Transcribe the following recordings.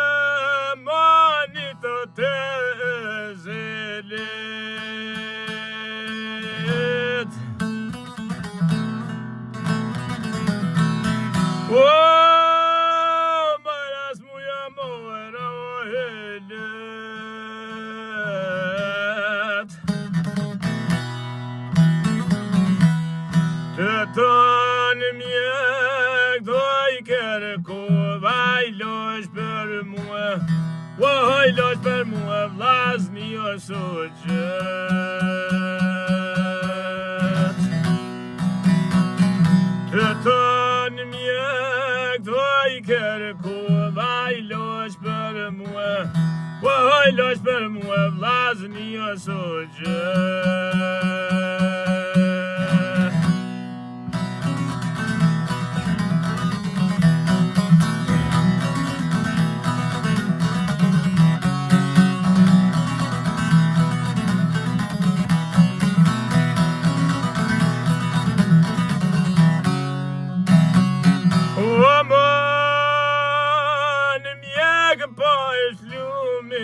zamanit të zelit. Maras muja mora o helet. Të tonë mjek do I kërko vajlosh për mua, vajlosh për mua vllazni o sugjet. Të tonë mjek do I kërko vajlosh për mua, vajlosh për mua vllazni o sugjet.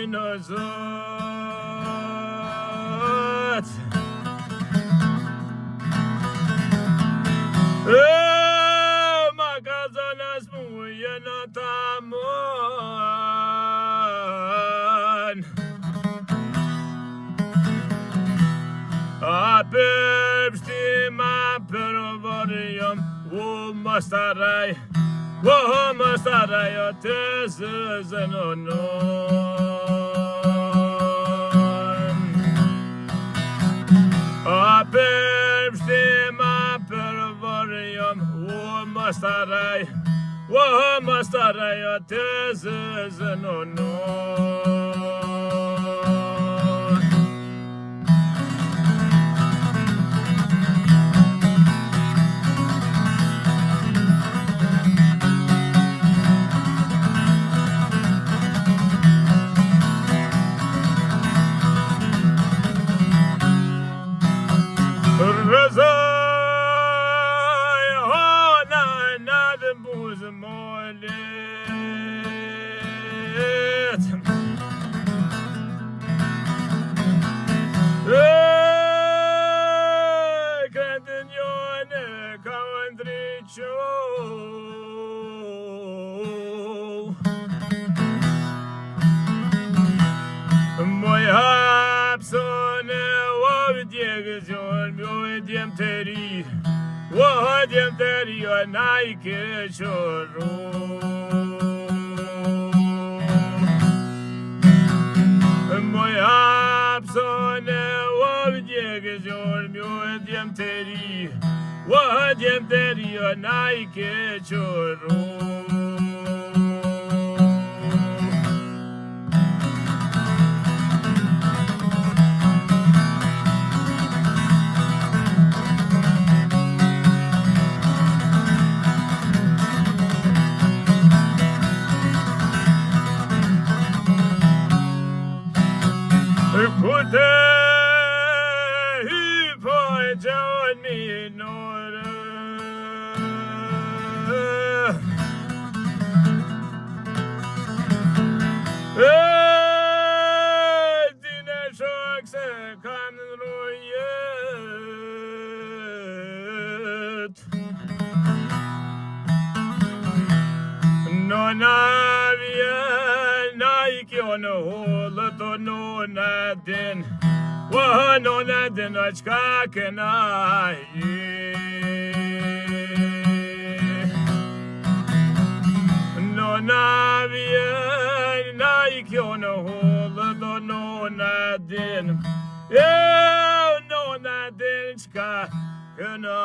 Luminozat ma kazanas muja në tamon a përpshtima përvarjom u mastaraj o të zëzënonon a përpshtima përvarjom u mastaraj o të zëzënonon. Rëzaj hona në dhe buzë mollet Këtë njone ka ndryqo Moj hapsone Djegëzjon mjoj djem të ri djem të ri o najke qërru Moj hapsone djegëzjon mjoj djem të ri o najke qërru Kute hypo e gjon minore Dine shok se kam nrojet Nona vjen na I kjo në hollët o nona din nona din o qka këna Nona vjen na I kjo në hollët o nona din nona din qka këna